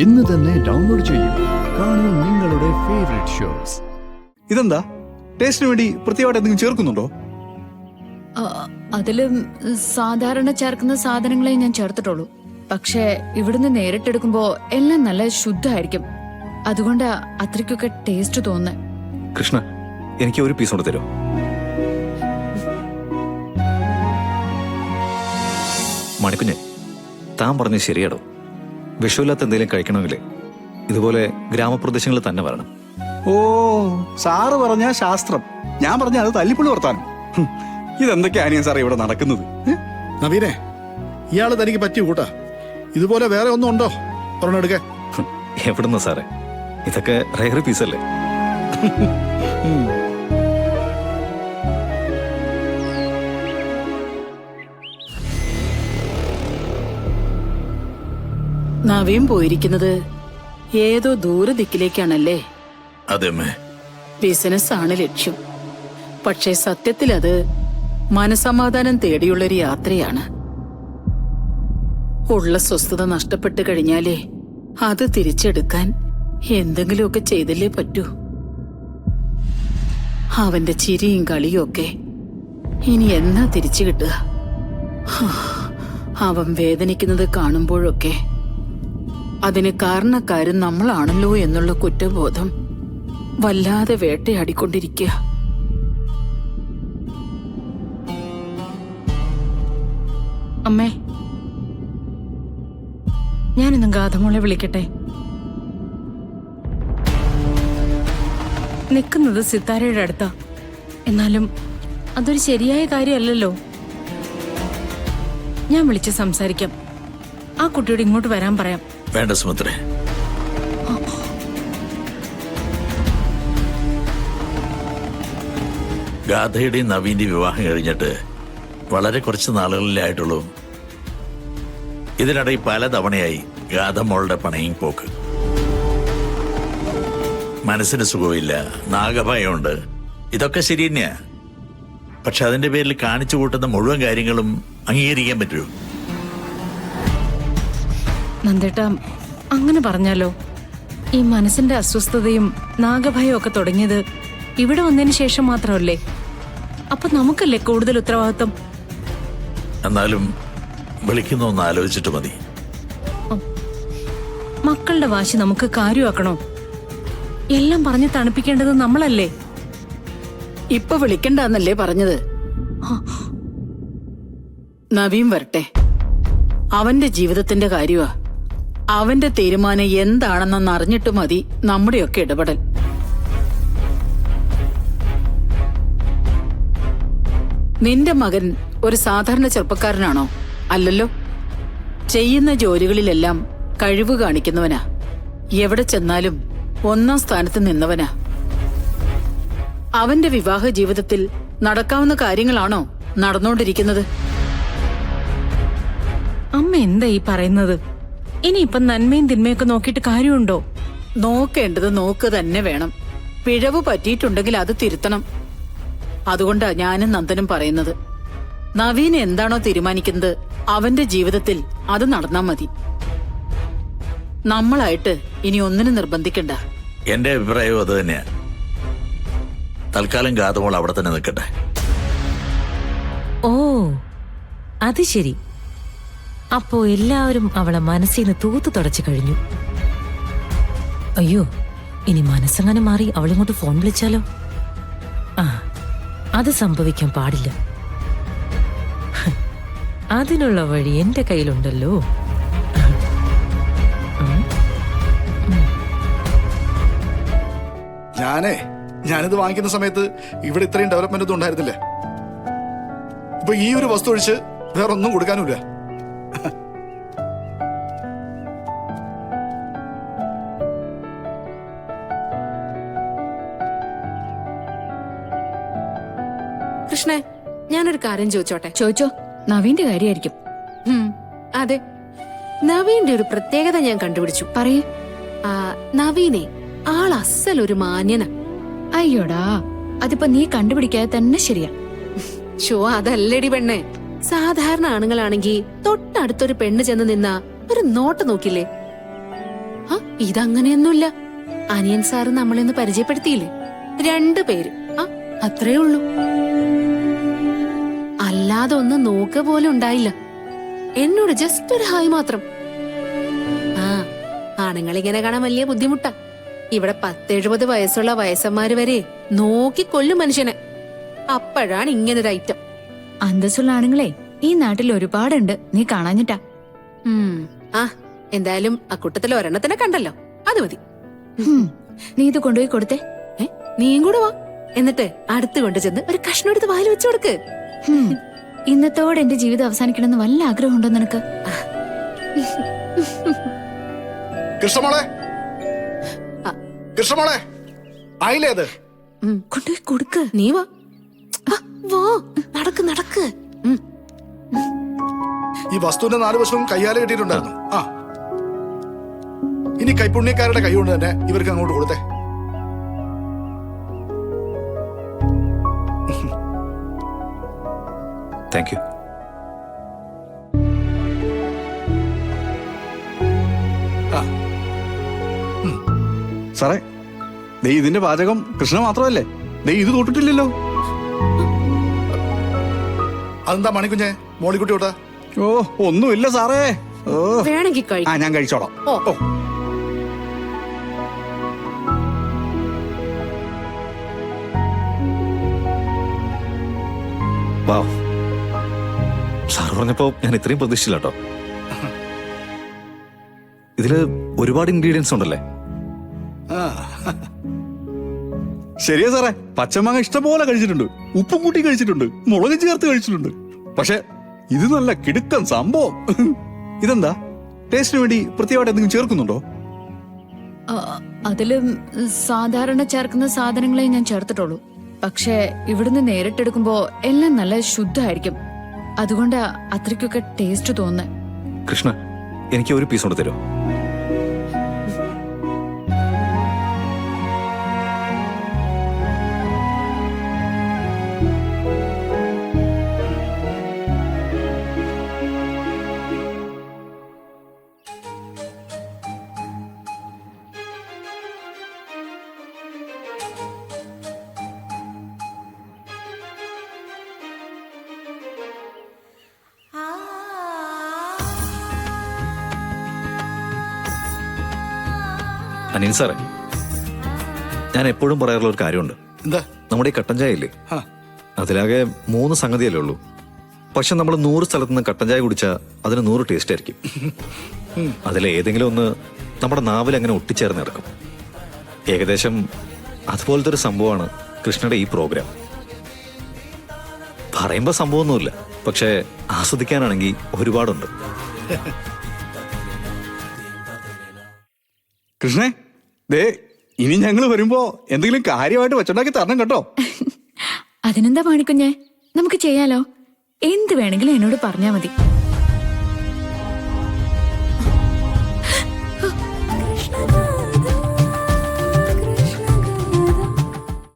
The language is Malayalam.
ഇന്ന് തന്നെ ഡൗൺലോഡ് ചെയ്യൂ. കാണൂ നിങ്ങളുടെ ഫേവറേറ്റ് ഷോസ്. ഇതെന്താ ടേസ്റ്റിന് വേണ്ടി പ്രത്യേകമായിട്ട് എന്തെങ്കിലും ചേർക്കുന്നുണ്ടോ? അതിലും സാധാരണ ചേർക്കുന്ന സാധനങ്ങളെ ഞാൻ ചേർത്തിട്ടുള്ളൂ. പക്ഷെ ഇവിടുന്ന് നേരിട്ടെടുക്കുമ്പോ എല്ലാം നല്ല ശുദ്ധമായിരിക്കും. അതുകൊണ്ട് അത്രയ്ക്കൊക്കെ ടേസ്റ്റ് തോന്നുന്നേ. കൃഷ്ണ, എനിക്ക് ഒരു പീസ് കൊണ്ട് തരുമോ? മണിക്കുഞ്ഞെ, താൻ പറഞ്ഞത് ശരിയാടോ. വിഷമില്ലാത്ത എന്തെങ്കിലും കഴിക്കണമെങ്കിലേ ഇതുപോലെ ഗ്രാമപ്രദേശങ്ങളിൽ തന്നെ വരണം. ഓ, സാറ് പറഞ്ഞ ശാസ്ത്രം, ഞാൻ പറഞ്ഞ അത് തല്ലിപ്പുള്ളി വർത്താനം. ഇതെന്തൊക്കെയാണ് സാറേ ഇവിടെ നടക്കുന്നത്? നവീനെ, ഇയാള് തനിക്ക് പറ്റിയ കൂട്ടാ. ഇതുപോലെ വേറെ ഒന്നും ഉണ്ടോ? ഒരെണ്ണം എടുക്കാൻ. എവിടുന്ന സാറേ, ഇതൊക്കെ റയർ പീസല്ലേ. നവീൻ പോയിരിക്കുന്നത് ഏതോ ദൂരദിക്കിലേക്കാണല്ലേ? അതെമ്മേ. ബിസിനസ് ആണ് ലക്ഷ്യം. പക്ഷേ സത്യത്തിൽ അത് മനസമാധാനം തേടിയുള്ളൊരു യാത്രയാണ്. ഉള്ള സ്വസ്ഥത നഷ്ടപ്പെട്ടു കഴിഞ്ഞാലേ അത് തിരിച്ചെടുക്കാൻ എന്തെങ്കിലുമൊക്കെ ചെയ്തല്ലേ പറ്റൂ. അവന്റെ ചിരിയും കളിയും ഒക്കെ ഇനി എന്നാ തിരിച്ചു കിട്ടുക? അവൻ വേദനിക്കുന്നത് കാണുമ്പോഴൊക്കെ അതിന് കാരണക്കാരൻ നമ്മളാണല്ലോ എന്നുള്ള കുറ്റബോധം വല്ലാതെ വേട്ടയാടിക്കൊണ്ടിരിക്കുക. അമ്മേ, ഞാനിന്നും ഗാഥമോളെ വിളിക്കട്ടെ. നിൽക്കുന്നത് സിത്താരയുടെ അടുത്താ. എന്നാലും അതൊരു ശരിയായ കാര്യമല്ലല്ലോ. ഞാൻ വിളിച്ച് സംസാരിക്കാം. ആ കുട്ടിയോട് ഇങ്ങോട്ട് വരാൻ പറയാം. വേണ്ട സുമിത്രേ, ഗാഥയുടെയും നവീന്റെയും വിവാഹം കഴിഞ്ഞിട്ട് വളരെ കുറച്ച് നാളുകളിലേ ആയിട്ടുള്ളൂ. ഇതിനിടയിൽ പലതവണയായി ഗാഥ മോളുടെ പണയും പോക്ക്. മനസ്സിന് സുഖമില്ല, നാഗഭയമുണ്ട്. ഇതൊക്കെ ശരി തന്നെയാ. പക്ഷെ അതിന്റെ പേരിൽ കാണിച്ചു കൂട്ടുന്ന മുഴുവൻ കാര്യങ്ങളും അംഗീകരിക്കാൻ പറ്റുമോ? നന്ദേട്ടാ, അങ്ങനെ പറഞ്ഞാലോ? ഈ മനസ്സിന്റെ അസ്വസ്ഥതയും നാഗഭയവും ഒക്കെ തുടങ്ങിയത് ഇവിടെ വന്നതിന് ശേഷം മാത്രമല്ലേ? അപ്പൊ നമുക്കല്ലേ കൂടുതൽ ഉത്തരവാദിത്വം? എന്നാലും വിളിക്കുന്ന ഒന്ന് ആലോചിച്ചിട്ട് മതി. മക്കളുടെ വാശി നമുക്ക് കാര്യമാക്കണോ? എല്ലാം പറഞ്ഞ് തണുപ്പിക്കേണ്ടത് നമ്മളല്ലേ? ഇപ്പൊ വിളിക്കണ്ടെന്നല്ലേ പറഞ്ഞത്? നവീൻ വരട്ടെ. അവന്റെ ജീവിതത്തിന്റെ കാര്യമാ. അവന്റെ തീരുമാനം എന്താണെന്നൊന്ന് അറിഞ്ഞിട്ട് മതി നമ്മുടെയൊക്കെ ഇടപെടൽ. നിന്റെ മകൻ ഒരു സാധാരണ ചെറുപ്പക്കാരനാണോ? അല്ലല്ലോ. ചെയ്യുന്ന ജോലികളിലെല്ലാം കഴിവ് കാണിക്കുന്നവനാ. എവിടെ ചെന്നാലും ഒന്നാം സ്ഥാനത്ത് നിന്നവനാ. അവന്റെ വിവാഹ ജീവിതത്തിൽ നടക്കാവുന്ന കാര്യങ്ങളാണോ നടന്നുകൊണ്ടിരിക്കുന്നത്? അമ്മ എന്താ ഈ പറയുന്നത്? ഇനിയിപ്പം നന്മയും തിന്മയൊക്കെ നോക്കിയിട്ട് കാര്യമുണ്ടോ? നോക്കേണ്ടത് നോക്ക് തന്നെ വേണം. പിഴവ് പറ്റിയിട്ടുണ്ടെങ്കിൽ അത് തിരുത്തണം. അതുകൊണ്ടാ ഞാനും നന്ദനും പറയുന്നത്, നവീൻ എന്താണോ തീരുമാനിക്കുന്നത് അവന്റെ ജീവിതത്തിൽ അത് നടന്നാ മതി. നമ്മളായിട്ട് ഇനി ഒന്നിനും നിർബന്ധിക്കണ്ട. എന്റെ അഭിപ്രായവും അത് തന്നെയാ. തൽക്കാലം ഗാഥമോൾ അവിടെ തന്നെ നിൽക്കട്ടെ. ഓ, അത് ശരി. അപ്പോ എല്ലാവരും അവളെ മനസ്സിൽ നിന്ന് തൂത്തു തുടച്ചു കഴിഞ്ഞു. അയ്യോ, ഇനി മനസ്സങ്ങനെ മാറി അവളിങ്ങോട്ട് ഫോൺ വിളിച്ചാലോ? ആ, അത് സംഭവിക്കാൻ പാടില്ല. അതിനുള്ള വഴി എന്റെ കയ്യിലുണ്ടല്ലോ. ഞാനിത് വാങ്ങിക്കുന്ന സമയത്ത് ഇവിടെ ഇത്രയും ഡെവലപ്മെന്റ് ഒന്നും ഉണ്ടായിരുന്നില്ല. ഇപ്പൊ ഈ ഒരു വസ്തു ഒഴിച്ച് വേറെ ഒന്നും കൊടുക്കാനുമില്ല. കൃഷ്ണേ, ഞാനൊരു കാര്യം ചോദിച്ചോട്ടെ? ചോദിച്ചോ. നവീന്റെ കാര്യമായിരിക്കും. അതെ, നവീന്റെ ഒരു പ്രത്യേകത ഞാൻ കണ്ടുപിടിച്ചു. പറയേ. നവീനെ ആൾ അസലൊരു മാന്യന. അയ്യോടാ, അതിപ്പോ നീ കണ്ടുപിടിക്കാതെ തന്നെ ശരിയാ. ഷോ, അതല്ലടി പെണ്ണെ. സാധാരണ ആണുങ്ങളാണെങ്കി തൊട്ടടുത്തൊരു പെണ്ണ് ചെന്ന് നിന്നാ ഒരു നോട്ട് നോക്കില്ലേ? ഇതങ്ങനെയൊന്നുമില്ല. അനിയൻ സാറ് നമ്മളെന്ന് പരിചയപ്പെടുത്തിയില്ലേ, 2 പേര്. അത്രേ ഉള്ളൂ. അല്ലാതെ ഒന്ന് നോക്ക പോലും ഉണ്ടായില്ല. എന്നോട് ജസ്റ്റ് ഒരു ഹായ് മാത്രം. ആണുങ്ങളിങ്ങനെ കാണാൻ വലിയ ബുദ്ധിമുട്ടാ. ഇവിടെ 10-70 വയസ്സുള്ള വയസ്സന്മാര് വരെ നോക്കിക്കൊല്ലും മനുഷ്യനെ. അപ്പോഴാണ് ഇങ്ങനൊരു ഐറ്റം. അന്തസ്സുള്ള ആണുങ്ങളെ ഈ നാട്ടിൽ ഒരുപാടുണ്ട്, നീ കാണാഞ്ഞിട്ടാ. എന്തായാലും അക്കൂട്ടത്തിൽ ഒരെണ്ണത്തിനെ കണ്ടല്ലോ, അത് മതി. നീ ഇത് കൊണ്ടുപോയി കൊടുത്തേ. നീയും കൂടെ വാ. എന്നിട്ട് അടുത്ത് കൊണ്ടു ചെന്ന് ഒരു കഷ്ണം എടുത്ത് വായിൽ വെച്ചു കൊടുക്ക്. ഇന്നത്തോടെ എന്റെ ജീവിതം അവസാനിക്കണമെന്ന് വല്ല ആഗ്രഹമുണ്ടോ നിനക്ക്? കൃഷ്ണമോളെ, കൃഷ്ണമോളെ, ആയില്ലേത്? കൊണ്ടുപോയി കൊടുക്ക്. നീ വാ. വാ, നടക്ക് നടക്ക്. ഈ വസ്തുവിന്റെ 4 വശവും കയ്യാലെ കിട്ടിയിട്ടുണ്ടായിരുന്നു. ഇനി കൈപ്പുണ്യക്കാരുടെ കൈ കൊണ്ട് തന്നെ ഇവർക്ക് അങ്ങോട്ട് കൊടുത്തേ. Thank you. സാറേ, ദേ ഇതിന്റെ പാചകം കൃഷ്ണ മാത്രമല്ലേ? ദേ ഇത് തൊട്ടിട്ടില്ലല്ലോ. അതെന്താ മണിക്കുഞ്ഞെ മോളിക്കുട്ടി വിട്ടാ? ഓ, ഒന്നുമില്ല സാറേ. ഓ, വേണമെങ്കിൽ കഴിക്കും. ഞാൻ കഴിച്ചോളാം. ഓ, വാവ്, സാർ പറഞ്ഞപ്പോ ഞാൻ ഇത്രയും പ്രതീക്ഷിച്ചില്ല കേട്ടോ. ഇതില് ഒരുപാട് ഇൻഗ്രീഡിയൻസ് ഉണ്ടല്ലേ? ശരിയാ സാറേ, പച്ചമാങ്ങ ഇഷ്ടംപോലെ കഴിച്ചിട്ടുണ്ട്, ഉപ്പും കൂട്ടി കഴിച്ചിട്ടുണ്ട്, മുളക് ചേർത്ത് കഴിച്ചിട്ടുണ്ട്. പക്ഷെ ഇത് നല്ല കിടുക്കൻ സംഭവം. ഇതെന്താ, ടേസ്റ്റിന് വേണ്ടി പ്രത്യേകമായിട്ട് എന്തെങ്കിലും ചേർക്കുന്നുണ്ടോ? അതില് സാധാരണ ചേർക്കുന്ന സാധനങ്ങളെ ഞാൻ ചേർത്തിട്ടുള്ളൂ. പക്ഷെ ഇവിടുന്ന് നേരിട്ടെടുക്കുമ്പോ എല്ലാം നല്ല ശുദ്ധമായിരിക്കും. അതുകൊണ്ട് അത്രയ്ക്കൊക്കെ ടേസ്റ്റ് തോന്നുന്നേ. കൃഷ്ണ, എനിക്ക് ഒരു പീസ് കൊണ്ട് തരുമോ? അനിൽ സാറേ, ഞാൻ എപ്പോഴും പറയാറുള്ള ഒരു കാര്യമുണ്ട്. എന്താ? നമ്മുടെ ഈ കട്ടൻ ചായ ഇല്ലേ, അതിലാകെ 3 സംഗതിയല്ലേ ഉള്ളൂ. പക്ഷെ നമ്മൾ 100 സ്ഥലത്ത് നിന്ന് കട്ടൻ ചായ കുടിച്ചാൽ അതിന് 100 ടേസ്റ്റ് ആയിരിക്കും. അതിലെ ഏതെങ്കിലും ഒന്ന് നമ്മുടെ നാവിൽ അങ്ങനെ ഒട്ടിച്ചേർന്ന് കിടക്കും. ഏകദേശം അതുപോലത്തെ ഒരു സംഭവമാണ് കൃഷ്ണയുടെ ഈ പ്രോഗ്രാം. പറയുമ്പോൾ സംഭവമൊന്നുമില്ല, പക്ഷെ ആസ്വദിക്കാനാണെങ്കിൽ ഒരുപാടുണ്ട്. കൃഷ്ണേ, ദേ ഇനി ഞങ്ങൾ വരുമ്പോ എന്തെങ്കിലും കാര്യമായിട്ട് വെച്ചുണ്ടാക്കി തരണം കേട്ടോ. അതിനെന്താ മാണിക്കുഞ്ഞേ, നമുക്ക് ചെയ്യാലോ. എന്ത് വേണമെങ്കിലും എന്നോട് പറഞ്ഞാ മതി.